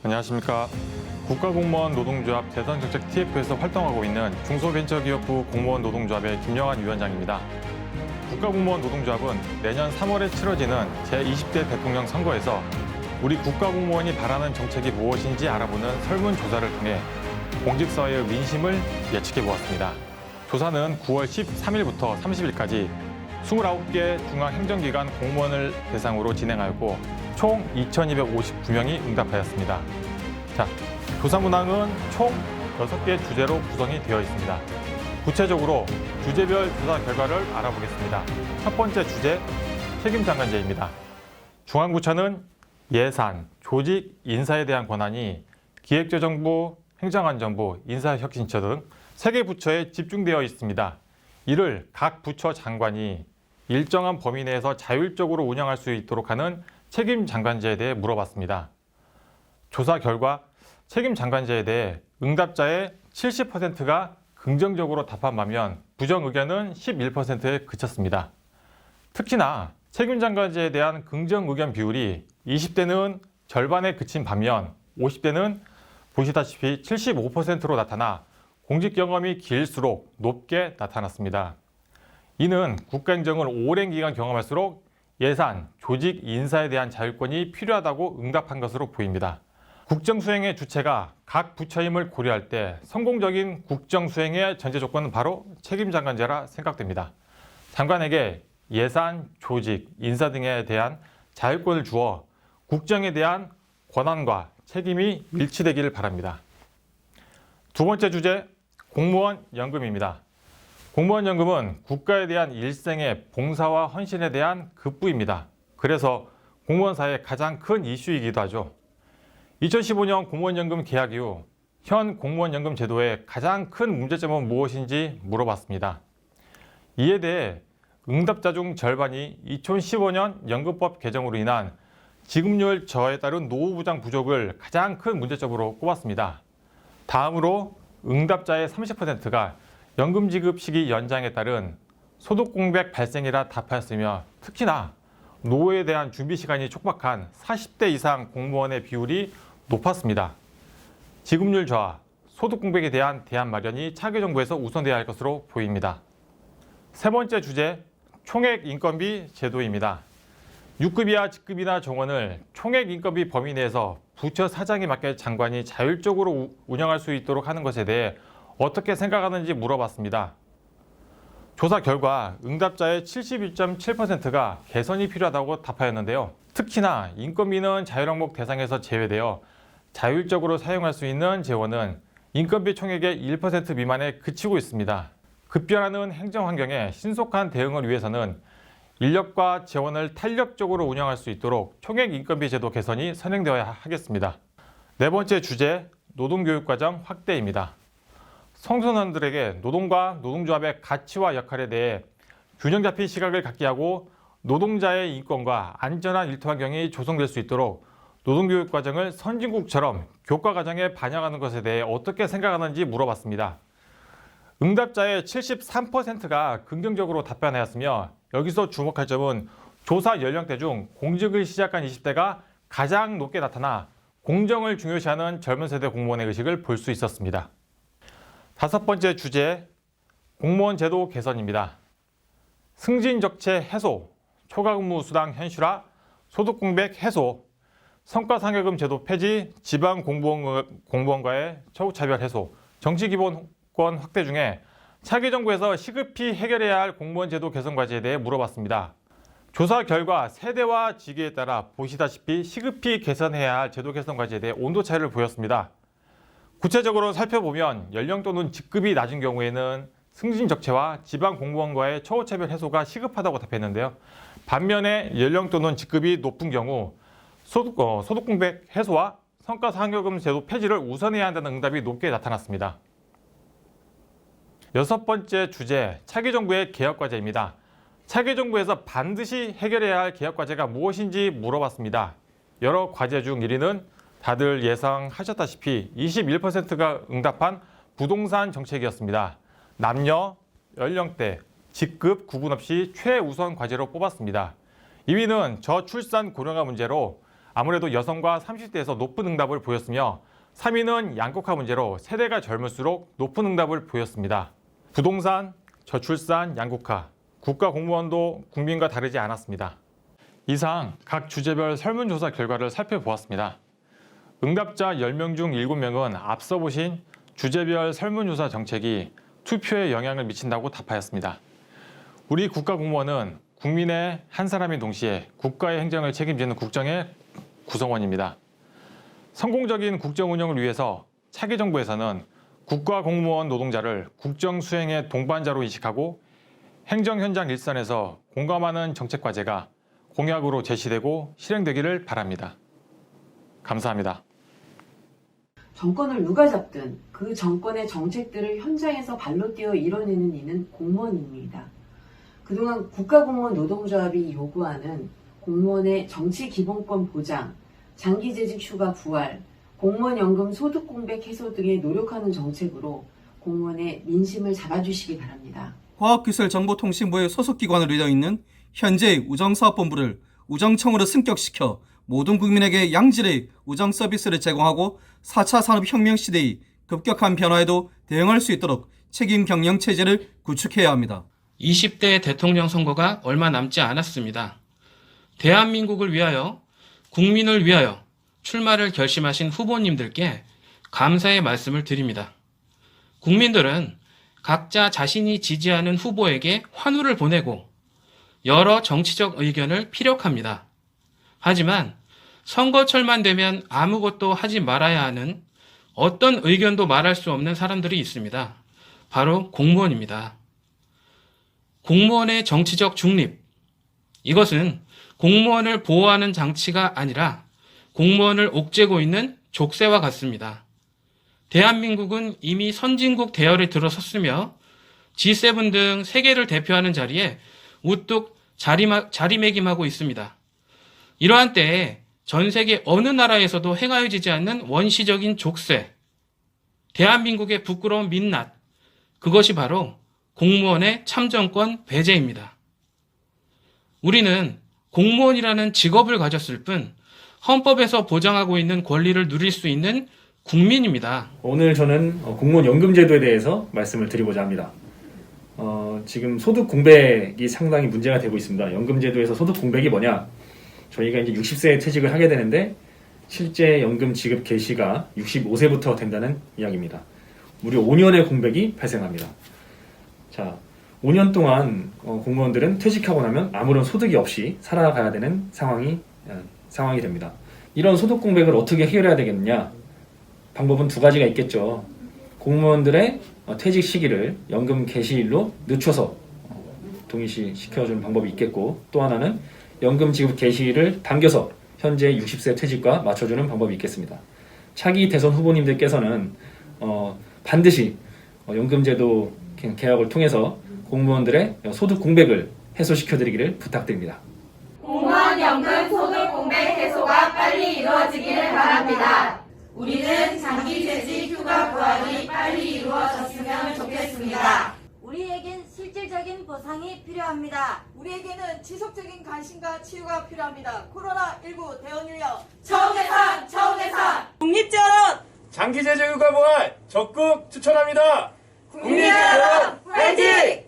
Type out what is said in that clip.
안녕하십니까. 국가공무원 노동조합 대선정책 TF에서 활동하고 있는 중소벤처기업부 공무원 노동조합의 김영환 위원장입니다. 국가공무원 노동조합은 내년 3월에 치러지는 제20대 대통령 선거에서 우리 국가공무원이 바라는 정책이 무엇인지 알아보는 설문조사를 통해 공직사회의 민심을 예측해 보았습니다. 조사는 9월 13일부터 30일까지 29개 중앙행정기관 공무원을 대상으로 진행하였고 총 2,259명이 응답하였습니다. 자, 조사 문항은 총 6개 주제로 구성이 되어 있습니다. 구체적으로 주제별 조사 결과를 알아보겠습니다. 첫 번째 주제, 책임장관제입니다. 중앙부처는 예산, 조직, 인사에 대한 권한이 기획재정부, 행정안전부, 인사혁신처 등 3개 부처에 집중되어 있습니다. 이를 각 부처 장관이 일정한 범위 내에서 자율적으로 운영할 수 있도록 하는 책임장관제에 대해 물어봤습니다. 조사 결과 책임장관제에 대해 응답자의 70%가 긍정적으로 답한 반면 부정 의견은 11%에 그쳤습니다. 특히나 책임장관제에 대한 긍정 의견 비율이 20대는 절반에 그친 반면 50대는 보시다시피 75%로 나타나 공직 경험이 길수록 높게 나타났습니다. 이는 국가행정을 오랜 기간 경험할수록 예산, 조직, 인사에 대한 자율권이 필요하다고 응답한 것으로 보입니다. 국정수행의 주체가 각 부처임을 고려할 때 성공적인 국정수행의 전제 조건은 바로 책임장관제라 생각됩니다. 장관에게 예산, 조직, 인사 등에 대한 자율권을 주어 국정에 대한 권한과 책임이 일치되기를 바랍니다. 두 번째 주제, 공무원 연금입니다. 공무원 연금은 국가에 대한 일생의 봉사와 헌신에 대한 급부입니다. 그래서 공무원사의 가장 큰 이슈이기도 하죠. 2015년 공무원연금 개학 이후 현 공무원연금 제도의 가장 큰 문제점은 무엇인지 물어봤습니다. 이에 대해 응답자 중 절반이 2015년 연금법 개정으로 인한 지급률 저하에 따른 노후보장 부족을 가장 큰 문제점으로 꼽았습니다. 다음으로 응답자의 30%가 연금 지급 시기 연장에 따른 소득 공백 발생이라 답하였으며 특히나 노후에 대한 준비 시간이 촉박한 40대 이상 공무원의 비율이 높았습니다. 지급률 저하, 소득 공백에 대한 대안 마련이 차기 정부에서 우선돼야 할 것으로 보입니다. 세 번째 주제, 총액 인건비 제도입니다. 6급 이하 직급이나 정원을 총액 인건비 범위 내에서 부처 사장에 맞게 장관이 자율적으로 운영할 수 있도록 하는 것에 대해 어떻게 생각하는지 물어봤습니다. 조사 결과 응답자의 71.7%가 개선이 필요하다고 답하였는데요. 특히나 인건비는 자율항목 대상에서 제외되어 자율적으로 사용할 수 있는 재원은 인건비 총액의 1% 미만에 그치고 있습니다. 급변하는 행정 환경에 신속한 대응을 위해서는 인력과 재원을 탄력적으로 운영할 수 있도록 총액 인건비 제도 개선이 선행되어야 하겠습니다. 네 번째 주제, 노동교육과정 확대입니다. 청소년들에게 노동과 노동조합의 가치와 역할에 대해 균형 잡힌 시각을 갖게 하고 노동자의 인권과 안전한 일터 환경이 조성될 수 있도록 노동교육 과정을 선진국처럼 교과 과정에 반영하는 것에 대해 어떻게 생각하는지 물어봤습니다. 응답자의 73%가 긍정적으로 답변하였으며 여기서 주목할 점은 조사 연령대 중 공직을 시작한 20대가 가장 높게 나타나 공정을 중요시하는 젊은 세대 공무원의 의식을 볼 수 있었습니다. 다섯 번째 주제, 공무원 제도 개선입니다. 승진적체 해소, 초과근무 수당 현실화, 소득 공백 해소, 성과상여금 제도 폐지, 지방 공무원과의 처우차별 해소, 정치기본권 확대 중에 차기 정부에서 시급히 해결해야 할 공무원 제도 개선 과제에 대해 물어봤습니다. 조사 결과 세대와 직위에 따라 보시다시피 시급히 개선해야 할 제도 개선 과제에 대해 온도 차이를 보였습니다. 구체적으로 살펴보면 연령 또는 직급이 낮은 경우에는 승진 적체와 지방 공무원과의 처우차별 해소가 시급하다고 답했는데요. 반면에 연령 또는 직급이 높은 경우 소득 공백 해소와 성과상여금 제도 폐지를 우선해야 한다는 응답이 높게 나타났습니다. 여섯 번째 주제, 차기 정부의 개혁 과제입니다. 차기 정부에서 반드시 해결해야 할 개혁 과제가 무엇인지 물어봤습니다. 여러 과제 중 1위는 다들 예상하셨다시피 21%가 응답한 부동산 정책이었습니다. 남녀, 연령대, 직급 구분 없이 최우선 과제로 뽑았습니다. 2위는 저출산 고령화 문제로 아무래도 여성과 30대에서 높은 응답을 보였으며 3위는 양극화 문제로 세대가 젊을수록 높은 응답을 보였습니다. 부동산, 저출산, 양극화, 국가공무원도 국민과 다르지 않았습니다. 이상 각 주제별 설문조사 결과를 살펴보았습니다. 응답자 10명 중 7명은 앞서 보신 주제별 설문조사 정책이 투표에 영향을 미친다고 답하였습니다. 우리 국가공무원은 국민의 한 사람인 동시에 국가의 행정을 책임지는 국정의 구성원입니다. 성공적인 국정 운영을 위해서 차기 정부에서는 국가공무원 노동자를 국정 수행의 동반자로 인식하고 행정 현장 일선에서 공감하는 정책 과제가 공약으로 제시되고 실행되기를 바랍니다. 감사합니다. 정권을 누가 잡든 그 정권의 정책들을 현장에서 발로 뛰어 이뤄내는 이는 공무원입니다. 그동안 국가공무원 노동조합이 요구하는 공무원의 정치기본권 보장, 장기재직 휴가 부활, 공무원연금 소득공백 해소 등에 노력하는 정책으로 공무원의 민심을 잡아주시기 바랍니다. 과학기술정보통신부의 소속기관으로 되어 있는 현재의 우정사업본부를 우정청으로 승격시켜 모든 국민에게 양질의 우정 서비스를 제공하고 4차 산업혁명 시대의 급격한 변화에도 대응할 수 있도록 책임 경영 체제를 구축해야 합니다. 20대 대통령 선거가 얼마 남지 않았습니다. 대한민국을 위하여, 국민을 위하여 출마를 결심하신 후보님들께 감사의 말씀을 드립니다. 국민들은 각자 자신이 지지하는 후보에게 환호를 보내고 여러 정치적 의견을 피력합니다. 하지만 선거철만 되면 아무것도 하지 말아야 하는 어떤 의견도 말할 수 없는 사람들이 있습니다. 바로 공무원입니다. 공무원의 정치적 중립. 이것은 공무원을 보호하는 장치가 아니라 공무원을 옥죄고 있는 족쇄와 같습니다. 대한민국은 이미 선진국 대열에 들어섰으며 G7 등 세계를 대표하는 자리에 우뚝 자리매김하고 있습니다. 이러한 때에 전 세계 어느 나라에서도 행하여지지 않는 원시적인 족쇄, 대한민국의 부끄러운 민낯, 그것이 바로 공무원의 참정권 배제입니다. 우리는 공무원이라는 직업을 가졌을 뿐 헌법에서 보장하고 있는 권리를 누릴 수 있는 국민입니다. 오늘 저는 공무원 연금제도에 대해서 말씀을 드리고자 합니다. 지금 소득 공백이 상당히 문제가 되고 있습니다. 연금제도에서 소득 공백이 뭐냐? 저희가 이제 60세에 퇴직을 하게 되는데 실제 연금 지급 개시가 65세부터 된다는 이야기입니다. 무려 5년의 공백이 발생합니다. 자, 5년 동안 공무원들은 퇴직하고 나면 아무런 소득이 없이 살아가야 되는 상황이 됩니다. 이런 소득 공백을 어떻게 해결해야 되겠느냐? 방법은 두 가지가 있겠죠. 공무원들의 퇴직 시기를 연금 개시일로 늦춰서 동일시 시켜주는 방법이 있겠고, 또 하나는 연금 지급 개시일을 당겨서 현재 60세 퇴직과 맞춰주는 방법이 있겠습니다. 차기 대선 후보님들께서는 반드시 연금제도 개혁을 통해서 공무원들의 소득 공백을 해소시켜드리기를 부탁드립니다. 공무원 연금 소득 공백 해소가 빨리 이루어지기를 바랍니다. 우리는 장기재직 휴가 부활이 빨리 이루어졌으면 좋겠습니다. 우리에겐 실질적인 보상이 필요합니다. 우리에게는 지속적인 관심과 치유가 필요합니다. 코로나19 대응 인력 처우 개선! 국립재활원 장기재직 휴가 부활 적극 추천합니다. 국민 여러분, 화이팅!